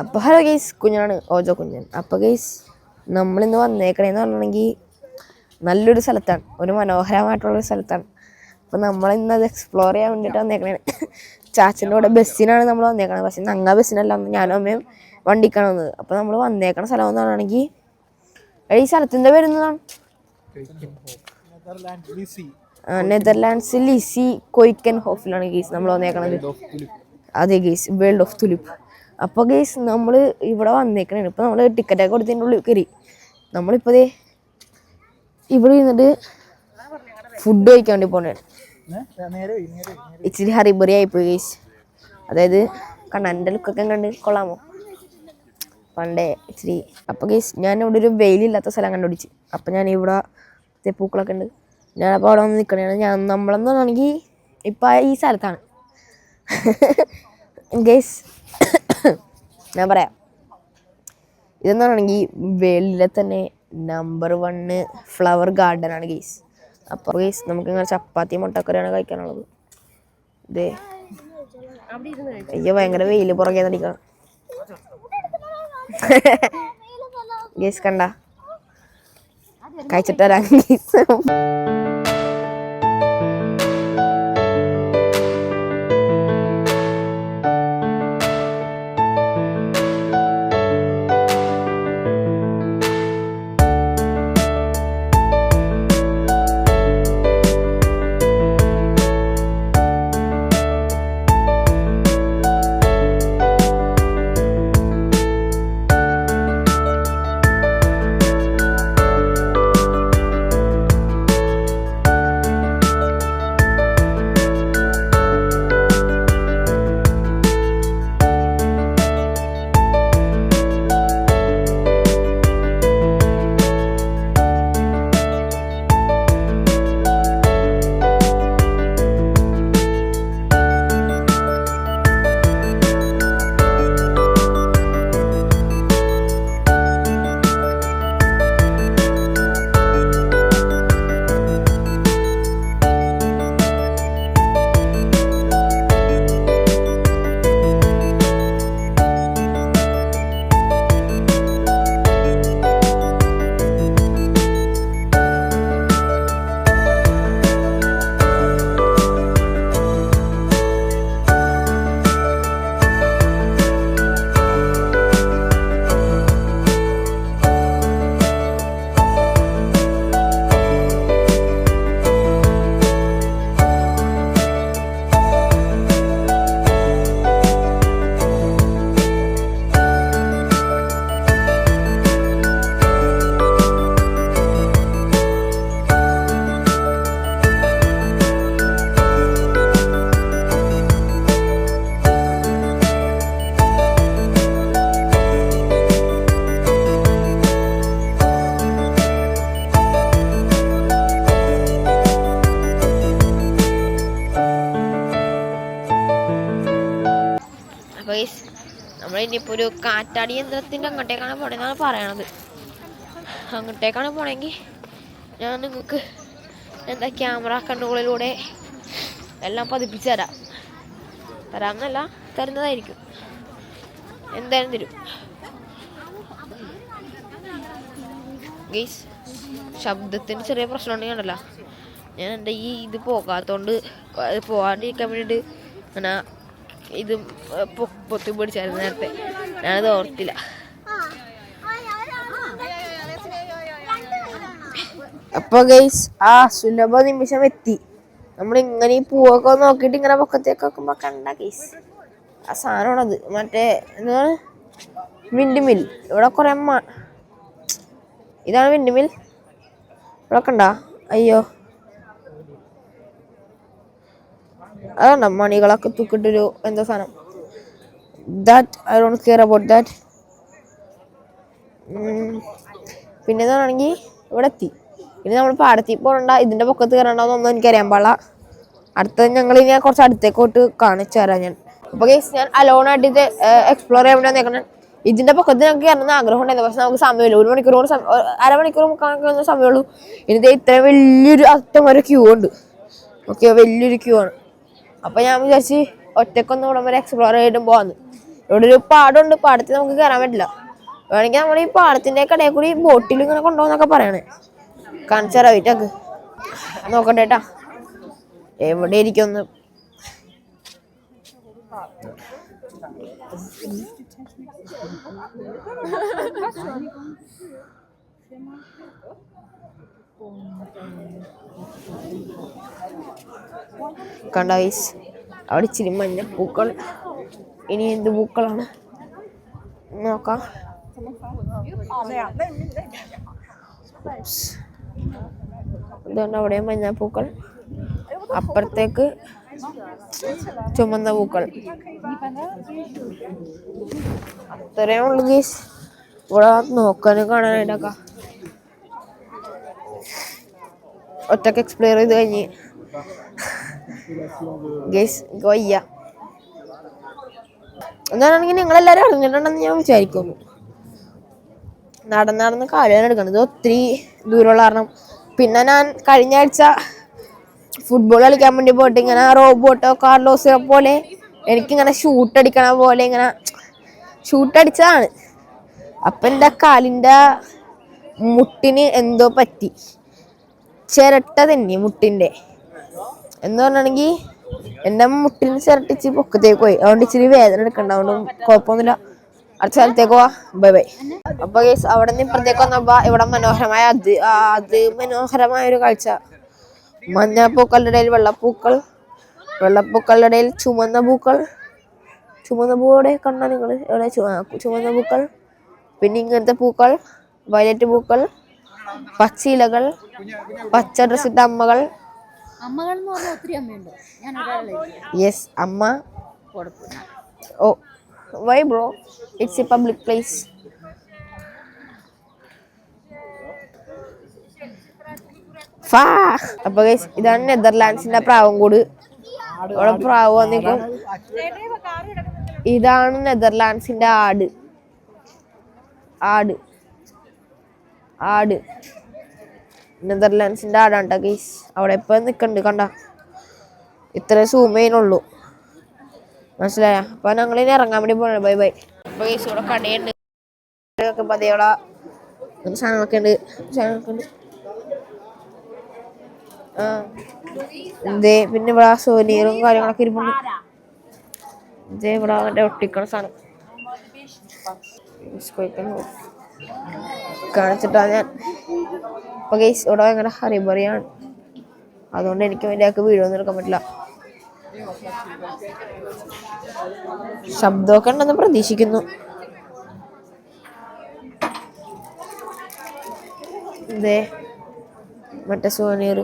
അപ്പോൾ hello guys, കുഞ്ഞാണ് ഓജോ കുഞ്ഞൻ. അപ്പോൾ ഗൈസ് നമ്മളിന്ന് വന്നേക്കണേന്ന് പറഞ്ഞിട്ടുണ്ടെങ്കിൽ നല്ലൊരു സ്ഥലത്താണ്, ഒരു മനോഹരമായിട്ടുള്ളൊരു സ്ഥലത്താണ്. അപ്പോൾ നമ്മളിന്ന് അത് എക്സ്പ്ലോർ ചെയ്യാൻ വേണ്ടിയിട്ട് വന്നേക്കണേ. ചാച്ചൻ്റെ കൂടെ ബസ്സിനാണ് നമ്മൾ വന്നേക്കണത്. പക്ഷേ ഞങ്ങൾ ബസ്സിനല്ല, ഞാനും അമ്മയും വണ്ടിക്കാണ് വന്നത്. അപ്പോൾ നമ്മൾ വന്നേക്കണ സ്ഥലം എന്ന് പറയുകയാണെങ്കിൽ ഈ സ്ഥലത്തിൻ്റെ വരുന്നതാണ് നെതർലാൻഡ്സ് ലിസി കൊയ്ക്കൻ ഹോഫിലാണ് ഗെയ്സ് നമ്മൾ വന്നേക്കണത്. അതെ ഗെയ്സ്, വേൾഡ് ഓഫ് തുലിപ്പ്. അപ്പോൾ ഗെയ്സ് നമ്മൾ ഇവിടെ വന്നേക്കണേ. ഇപ്പോൾ നമ്മൾ ടിക്കറ്റൊക്കെ കൊടുത്തതിൻ്റെ ഉള്ളിൽ കയറി. നമ്മളിപ്പോൾ ഇവിടെ ഇരുന്നിട്ട് ഫുഡ് കഴിക്കാൻ വേണ്ടി പോകണേ. ഇച്ചിരി ഹറിബറി ആയിപ്പോയി ഗെയ്സ്. അതായത് എൻ്റെ ലുക്കൊക്കെ കണ്ട് കൊള്ളാമോ പണ്ടേ ഇച്ചിരി. അപ്പോൾ ഗെയ്സ് ഞാൻ ഇവിടെ ഒരു വെയിലില്ലാത്ത സ്ഥലം കണ്ടുപിടിച്ച്. അപ്പോൾ ഞാൻ ഇവിടെ പൂക്കളൊക്കെ ഉണ്ട്. ഞാനപ്പോൾ അവിടെ വന്ന് നിൽക്കണേ. നമ്മളെന്ന് പറഞ്ഞാണെങ്കിൽ ഇപ്പം ഈ സ്ഥലത്താണ് ഗെയ്സ്. ഞാൻ പറയാം, ഇതെന്ന് പറഞ്ഞെങ്കിൽ വേൾഡിലെ തന്നെ നമ്പർ 1 ഫ്ലവർ ഗാർഡനാണ് ഗെയ്സ്. അപ്പോൾ ഗെയ്സ് നമുക്കിങ്ങനെ ചപ്പാത്തി മുട്ടക്കറിയാണ് കഴിക്കാനുള്ളത്. ഇതേ അയ്യോ, ഭയങ്കര വെയിൽ പുറകെ നടിക്കണം ഗെയ്സ്. കണ്ട കഴിച്ചിട്ട് വരാം ഗെയ്സ്. നമ്മളിനിയിപ്പോൾ ഒരു കാറ്റാടി യന്ത്രത്തിൻ്റെ അങ്ങോട്ടേക്കാണ് പോകണമെന്നാണ് പറയണത്. അങ്ങോട്ടേക്കാണ് പോകണമെങ്കിൽ ഞാൻ നിങ്ങൾക്ക് എന്താ ക്യാമറ കണ്ണുകളിലൂടെ എല്ലാം പതിപ്പിച്ച് തരാമെന്നല്ല, തരുന്നതായിരിക്കും. എന്തായാലും തരും ഗെയ്സ്. ശബ്ദത്തിന് ചെറിയ പ്രശ്നം ഉണ്ടെങ്കിൽ ഉണ്ടല്ലോ, ഞാൻ എൻ്റെ ഇത് പോകാത്തതുകൊണ്ട് പോകാണ്ടിരിക്കാൻ വേണ്ടിയിട്ട് അങ്ങനെ ഇത് പൊത്തി പിടിച്ചായിരുന്നു നേരത്തെ. ഞാനത് ഓർത്തില്ല. അപ്പോൾ ഗെയ്സ് ആ സുലഭ നിമിഷം എത്തി. നമ്മളിങ്ങനെ ഈ പൂവൊക്കെ നോക്കിയിട്ട് ഇങ്ങനെ പൊക്കത്തേക്ക് വെക്കുമ്പോൾ കണ്ട ഗെയ്സ് ആ സാധനമാണത്. മറ്റേ എന്താണ് വിൻഡ് മിൽ. ഇവിടെ കുറേ ഇതാണ് വിൻഡ് മിൽ. ഇവിടെ കണ്ട അയ്യോ, അതുകൊണ്ടോ മണികളൊക്കെ തൂക്കിട്ടൊരു എന്താ സാധനം. That I don't care about that. പിന്നെ എന്താണെങ്കിൽ ഇവിടെ എത്തി. ഇനി നമ്മൾ പാടത്തിൽ പോകണ്ട, ഇതിൻ്റെ പൊക്കത്ത് കയറണ്ടെന്നൊന്നും എനിക്കറിയാൻ പാടില്ല. അടുത്തത് ഞങ്ങൾ ഇനി കുറച്ച് അടുത്തേക്കോട്ട് കാണിച്ചു തരാം ഞാൻ. അപ്പോൾ ഗൈസ് ഞാൻ അലോണായിട്ട് ഇത് എക്സ്പ്ലോർ ചെയ്യാൻ വേണ്ടി വന്നേക്കണം. ഇതിൻ്റെ പൊക്കത്ത് ഞങ്ങൾക്ക് കയറുന്ന ആഗ്രഹം ഉണ്ടായിരുന്നു, പക്ഷെ നമുക്ക് സമയമില്ല. 1 മണിക്കൂർ അരമണിക്കൂർ മുക്കാൽ സമയമുള്ളൂ. ഇനി ഇത്രയും വലിയൊരു അറ്റം വരെ ക്യൂ ഉണ്ട്. ഓക്കെ, വലിയൊരു ക്യൂ ആണ്. അപ്പോൾ ഞാൻ വിചാരിച്ച് ഒറ്റക്കൊന്നും ഇവിടെ വരെ എക്സ്പ്ലോർ ചെയ്തിട്ടും പോകാമെന്ന്. ഇവിടെ ഒരു പാടമുണ്ട്, പാടത്തിൽ നമുക്ക് കയറാൻ പറ്റില്ല. വേണമെങ്കിൽ നമ്മൾ ഈ പാടത്തിന്റെ കടയിൽ കൂടി ബോട്ടിൽ ഇങ്ങനെ കൊണ്ടുപോകുന്നൊക്കെ പറയണേ. കാണിച്ചാ വീട്ടൊക്കെ നോക്കട്ടെ കേട്ടാ, എവിടെ ഇരിക്കുന്നു. കണ്ട ഗൈസ്, അവിടെ ഇച്ചിരി മഞ്ഞപ്പൂക്കൾ. ഇനി എന്ത് പൂക്കളാണ് നോക്കാം. ഇതുകൊണ്ട് അവിടെ മഞ്ഞപ്പൂക്കൾ, അപ്പുറത്തേക്ക് ചുമന്ന പൂക്കൾ. അത്രയും ഉള്ളു ഗൈസ് ഇവിടെ നോക്കാനും കാണാനായിട്ടൊക്കെ. ഒറ്റക്ക് എക്സ്പ്ലോർ ചെയ്ത് കഴിഞ്ഞ് ഗൈസ് വയ്യ. എന്താണെങ്കിൽ നിങ്ങളെല്ലാരും അറിഞ്ഞിട്ടുണ്ടെന്ന് ഞാൻ വിചാരിക്കുന്നു. നടന്ന് കാലുവേദന എടുക്കണം, ഇത് ഒത്തിരി ദൂരമുള്ള കാരണം. പിന്നെ ഞാൻ കഴിഞ്ഞ ആഴ്ച ഫുട്ബോൾ കളിക്കാൻ വേണ്ടി പോയിട്ട് ഇങ്ങനെ റോബോട്ടോ കാർലോസിനെ പോലെ എനിക്കിങ്ങനെ ഷൂട്ടടിക്കണ പോലെ ഇങ്ങനെ ഷൂട്ടടിച്ചതാണ്. അപ്പം എൻ്റെ കാലിൻ്റെ മുട്ടിന് എന്തോ പറ്റി, ചിരട്ട തന്നെ മുട്ടിൻ്റെ. എന്ന് പറഞ്ഞാണെങ്കിൽ എൻ്റെ മുട്ടിന് ചിരട്ടിച്ച് പൊക്കത്തേക്ക് പോയി. അതുകൊണ്ട് ഇച്ചിരി വേദന എടുക്കണ്ട, അതുകൊണ്ട് കുഴപ്പമൊന്നുമില്ല. അടുത്ത സ്ഥലത്തേക്ക് പോവാ. Bye bye. അപ്പൊ ഗൈസ് അവിടെ നിന്ന് ഇപ്പുറത്തേക്ക് വന്നപ്പോ ഇവിടെ മനോഹരമായ മനോഹരമായ ഒരു കാഴ്ച. മഞ്ഞപ്പൂക്കളുടെ ഇടയിൽ വെള്ളപ്പൂക്കൾ, വെള്ളപ്പൂക്കളുടെ ഇടയിൽ ചുമന്ന പൂക്കൾ. ചുമന്ന പൂവോടെ കണ്ടാ നിങ്ങൾ എവിടെ? ചുമന്ന പൂക്കൾ, പിന്നെ ഇങ്ങനത്തെ പൂക്കൾ, വയലറ്റ് പൂക്കൾ, പച്ച ഇലകൾ, പച്ച ഡ്രസ്സിട്ട അമ്മകൾ. യെസ്, അമ്മ. Oh why bro, it's a public place. അപ്പൊ ഗൈസ് ഇതാണ് നെതർലാൻഡ്സിന്റെ പ്രാവൻകൂട്. അവിടെ പ്രാവ് വന്നിക്കും. ഇതാണ് നെതർലാൻഡ്സിന്റെ ആട്. ആട് ആട് നെതർലാൻഡ്സിന്റെ ആടാണ്ട ഗൈസ്. അവിടെ ഇപ്പൊ നിക്കണ്ട്, കണ്ട ഇത്ര സൂം ചെയ്യുന്നുള്ളൂ, മനസ്സിലായ? അപ്പൊ ഞങ്ങളിനി ഇറങ്ങാൻ വേണ്ടി പോണ. Bye bye. അപ്പൊ ഗൈസ് ഇവിടെ കടയുണ്ട്, പതിയോള സാധനങ്ങളൊക്കെ ഉണ്ട്. ഇതേ പിന്നെ ഇവിടെ സോനിയറും കാര്യങ്ങളൊക്കെ ഇരിപ്പുണ്ട്. ഇതേ ഇവിടെ അവന്റെ ഒട്ടിക്കണ സാധനം കാണിച്ചിട്ടാ ഞാൻ. അപ്പൊ ഗൈസ് ഇവിടെ ഭയങ്കര ഹറിബറിയാണ്, അതുകൊണ്ട് എനിക്ക് വേണ്ടിയൊക്കെ വീഡിയോ ഒന്നും എടുക്കാൻ പറ്റില്ല. ശബ്ദമൊക്കെ ഉണ്ടെന്ന് പ്രതീക്ഷിക്കുന്നു. ഇതേ മറ്റേ സോനിയർ.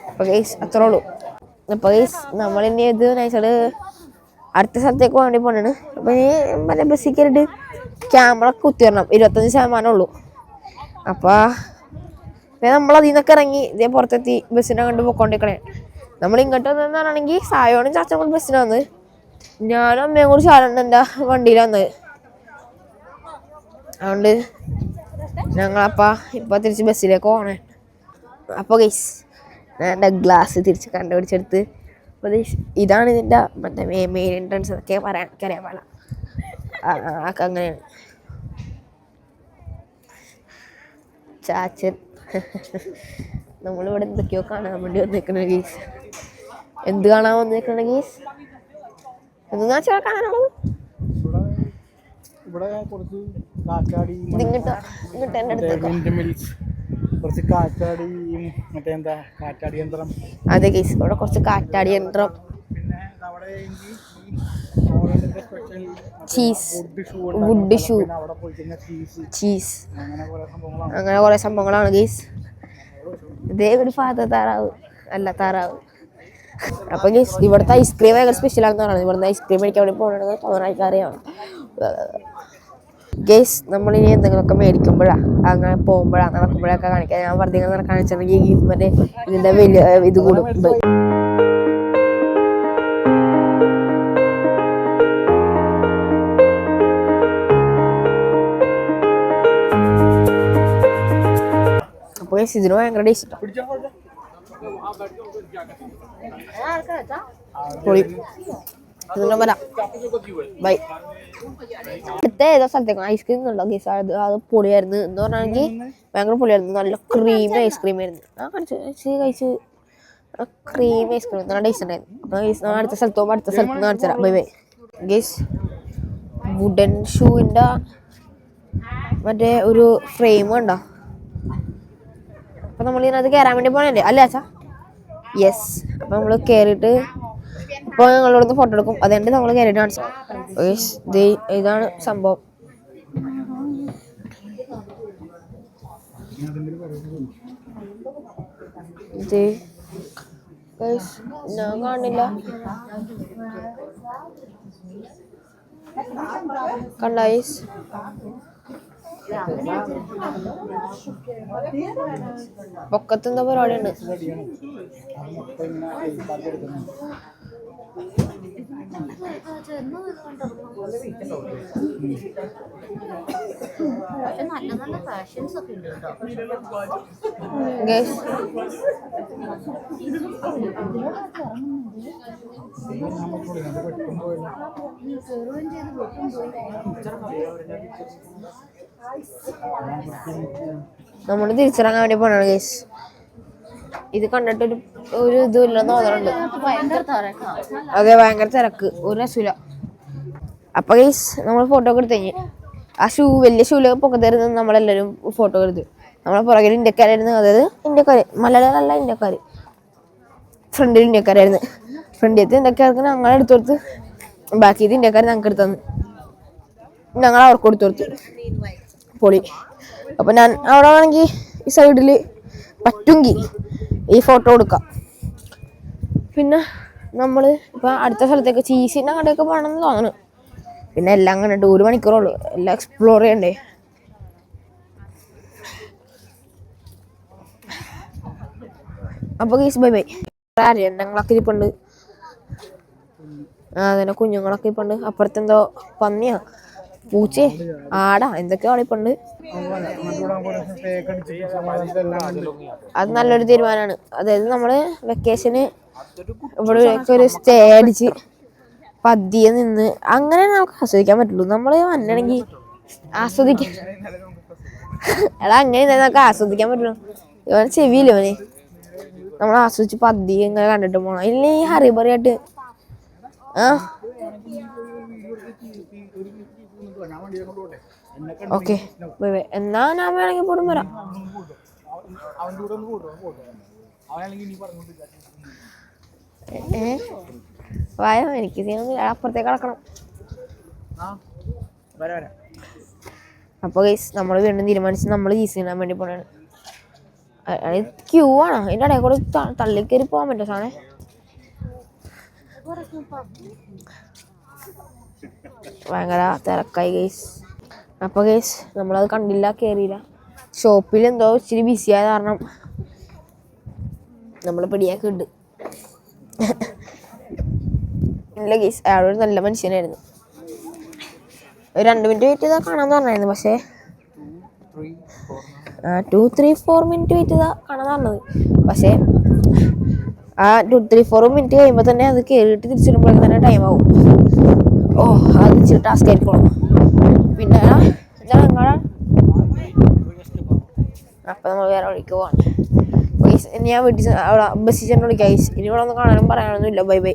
അപ്പൊ ഗൈസ് അത്രേ ഉള്ളൂ. അപ്പൊ ഗൈസ് നമ്മളിനി ഇത് നൈസായിട്ട് അടുത്ത സ്ഥലത്തേക്ക് വേണ്ടി പോണാണ്. അപ്പൊ ഇനി മറ്റേ ബസ്സിൽ കയറിയിട്ട് ക്യാമറ കുത്തിവരണം. 25% ഉള്ളൂ. അപ്പൊ നമ്മൾ അതിൽ നിന്നൊക്കെ ഇറങ്ങി ഇതേ പുറത്തെത്തി ബസ്സിനെ കണ്ട് പോയിക്കൊണ്ടിരിക്കണേ. നമ്മൾ ഇങ്ങോട്ട് വന്നതാണെങ്കിൽ സായോണും ചാച്ചനും കൂടി ബസ്സിന് വന്ന്, ഞാനും അമ്മയും കൂടി ചാരണ്ട് എൻ്റെ വണ്ടിയിൽ വന്നത്. അതുകൊണ്ട് ഞങ്ങളപ്പ ഇപ്പൊ തിരിച്ച് ബസ്സിലേക്ക് പോകണേ. അപ്പൊ ഗൈസ് ഞാൻ എൻ്റെ ഗ്ലാസ് തിരിച്ച് കണ്ടുപിടിച്ചെടുത്ത്. അപ്പോൾ ഇതാണ് ഇതിൻ്റെ മറ്റേ മെയിൻ എൻട്രൻസ് എന്നൊക്കെ എനിക്കറിയാൻ പാടില്ല. അങ്ങനെയാണ് ചാച്ചൻ. നമ്മളിവിടെ എന്തൊക്കെയോ കാണാൻ വേണ്ടി വന്നേക്കണ ഗീസ്. എന്ത് കാണാൻ വന്നേക്കണ ഗീസ്? എന്താ ചാ കാണാനുള്ളത്? ഇങ്ങോട്ട് എൻ്റെ അടുത്തേക്ക്. അതെ ഗൈസ്, ഇവിടെ കുറച്ച് കാറ്റാടി യന്ത്രം, ചീസ്, വുഡ് ഷൂ, ചീസ്, അങ്ങനെ കുറെ സംഭവങ്ങളാണ് ഗൈസ്. ഇതേ ഒരു താറാവ് അല്ല താറാവ്. അപ്പൊ ഗൈസ് ഇവിടുത്തെ ഐസ്ക്രീം ഭയങ്കര സ്പെഷ്യലാണെന്ന് പറയുന്നത്. ഇവിടുന്ന് ഐസ്ക്രീം കഴിക്കാൻ വേണ്ടി പോകണമെന്ന് തോന്നാൻ അറിയാം ഗൈസ്. നമ്മളിനി എന്തെങ്കിലുമൊക്കെ മേടിക്കുമ്പോഴാണ് അങ്ങനെ പോകുമ്പോഴാണ് നടക്കുമ്പോഴൊക്കെ കാണിക്കാം. ഞാൻ വെറുതെ ഇങ്ങനെ കാണിച്ചിട്ടുണ്ടെങ്കിൽ മറ്റേ ഇതിന്റെ വലിയ ഇത് കൂടും. അപ്പൊ ഗൈസ് ഇതിന് ഭയങ്കര ടേസ്റ്റ്. വരാം. ബൈ. അടുത്ത ഏതോ സ്ഥലത്തേക്ക് ഐസ്ക്രീം ഉണ്ടോ ഗീസ്? അത് പൊളിയായിരുന്നു എന്ന് പറഞ്ഞാണെങ്കിൽ ഭയങ്കര പൊളിയായിരുന്നു. നല്ല ക്രീം ഐസ്ക്രീം ആയിരുന്നു. ഞാൻ കഴിച്ച് ക്രീം ഐസ്ക്രീം നല്ല ടേസ്റ്റ് ഉണ്ടായിരുന്നു. അപ്പോൾ ഗീസ് നമ്മൾ അടുത്ത സ്ഥലത്ത് പോകുമ്പോൾ അടുത്ത സ്ഥലത്ത് നിന്ന് കാണിച്ചു തരാം. ബൈ ബൈ ഗീസ്. വുഡൻ ഷൂവിൻ്റെ മറ്റേ ഒരു ഫ്രെയിം ഉണ്ടോ? അപ്പം നമ്മളിതിനകത്ത് കയറാൻ വേണ്ടി പോകണല്ലേ അല്ലേ അച്ഛാ? യെസ്. അപ്പം നമ്മൾ കയറിയിട്ട് ഇപ്പോൾ ഞങ്ങളോടൊന്ന് ഫോട്ടോ എടുക്കും. അതുകൊണ്ട് നമ്മൾ കയറിയിട്ട് കാണിച്ചു. ഇതാണ് സംഭവം. ഞാൻ കാണില്ല. കണ്ടായിസ് പൊക്കത്തെന്താ പരിപാടിയുണ്ട്. നമ്മൾ തിരിച്ചിറങ്ങാൻ വേണ്ടി പോണാണ് ഗൈസ്. ഇത് കണ്ടിട്ടൊരു ഇതും ഇല്ലെന്ന് തോന്നുന്നുണ്ട്. അതെ, ഭയങ്കര തിരക്ക്, ഒരു രസമില്ല. അപ്പൊ ഗൈസ് നമ്മൾ ഫോട്ടോ ഒക്കെ എടുത്ത് കഴിഞ്ഞ് ആ വലിയ ഷൂലൊക്കെ പൊക്കത്തരുന്ന് നമ്മളെല്ലാവരും ഫോട്ടോ എടുത്ത്. നമ്മളെ പുറകിൽ ഇന്ത്യക്കാരായിരുന്നു. അതായത് ഇന്ത്യക്കാർ, മലയാളികളല്ല ഇന്ത്യക്കാർ. ഫ്രണ്ടിൽ ഇന്ത്യക്കാരായിരുന്നു. ഫ്രണ്ടിലത്തെ ഇന്ത്യക്കാർക്ക് ഞങ്ങൾ എടുത്തു കൊടുത്ത് ബാക്കിയത് ഇന്ത്യക്കാർ ഞങ്ങൾക്ക് എടുത്തന്ന് ഞങ്ങൾ അവർക്ക് കൊടുത്തു കൊടുത്തു. പൊളി. അപ്പം ഞാൻ അവിടെ ആണെങ്കിൽ ഈ സൈഡിൽ പറ്റുമെങ്കിൽ ഈ ഫോട്ടോ കൊടുക്കാം. പിന്നെ നമ്മൾ ഇപ്പം അടുത്ത സ്ഥലത്തേക്ക് ചീസിൻ്റെ അങ്ങോട്ടേക്ക് പോകണമെന്ന് തോന്നുന്നു. പിന്നെ എല്ലാം കണ്ടിട്ട് 1 മണിക്കൂറുള്ളൂ. എല്ലാം എക്സ്പ്ലോർ ചെയ്യണ്ടേ. അപ്പോൾ ഗീസ് ബൈ ബൈ. ഞങ്ങളൊക്കെ ഇരിപ്പുണ്ട്. അതിനെ കുഞ്ഞുങ്ങളൊക്കെ ഇപ്പുണ്ട്. അപ്പുറത്തെന്തോ പന്നിയാ പൂച്ചേ ആടാ എന്തൊക്കെയോ ആളിപ്പുണ്ട്. അത് നല്ലൊരു തീരുമാനമാണ്. അതായത് നമ്മള് വെക്കേഷന് ഇവിടെ ഒരു സ്റ്റേ അടിച്ച് പതിയെ നിന്ന് അങ്ങനെ നമുക്ക് ആസ്വദിക്കാൻ പറ്റുള്ളൂ. നമ്മള് വന്നണെങ്കിൽ ആസ്വദിക്കാൻ അങ്ങനെ നമുക്ക് ആസ്വദിക്കാൻ പറ്റുള്ളൂ. ഇവന് ചെവിയില്ല അവന്. നമ്മൾ ആസ്വദിച്ച് പതിയെ ഇങ്ങനെ കണ്ടിട്ട് പോണം. ഇല്ലേ ഈ ഹറിബറിയായിട്ട് ഓക്കെ എന്നാ ഞാൻ വേണമെങ്കിൽ പോടും വരാം. വായോ, എനിക്ക് അപ്പുറത്തേക്ക് കിടക്കണം. അപ്പൊ ഗൈസ് നമ്മൾ വീണ്ടും തീരുമാനിച്ച് നമ്മൾ ജീസ് ഇടാൻ വേണ്ടി പോണാണ്. ക്യൂ ആണോ? അതിൻ്റെ ഇടയിൽ കൂടെ തള്ളിക്കയറി പോകാൻ പറ്റുമോ സാധനം? ഭയങ്കര തിരക്കായി ഗൈസ്. അപ്പോൾ ഗൈസ് നമ്മളത് കണ്ടില്ല, കയറിയില്ല. ഷോപ്പിൽ എന്തോ ഇച്ചിരി ബിസിയായ കാരണം നമ്മൾ പിടിയാക്കി ഉണ്ട്. ഇല്ല ഗൈസ്, അയാളൊരു നല്ല മനുഷ്യനായിരുന്നു. ഒരു 2 മിനിറ്റ് വെയിറ്റ് ചെയ്താൽ കാണാമെന്ന് പറഞ്ഞായിരുന്നു. പക്ഷേ 2-3-4 മിനിറ്റ് വെയിറ്റ് ചെയ്താൽ കാണാമെന്ന് പറഞ്ഞത്. പക്ഷേ ആ 2-3-4 മിനിറ്റ് കഴിയുമ്പോൾ തന്നെ അത് കയറിയിട്ട് തിരിച്ചിടുമ്പോഴേക്കും തന്നെ ടൈം ആവും. അത് ഇച്ചിരി ടാസ്ക് ആയിരിക്കണം. പിന്നെ അപ്പം നമ്മൾ വേറെ വഴിക്ക് പോകാം. ഇനി ഞാൻ വീട്ടിൽ അവിടെ ബസ്സിൽ ചെന്ന് വിളിക്കാം. ഇനി ഇവിടെ ഒന്നും കാണാനും പറയാനൊന്നും ഇല്ല. Bye bye.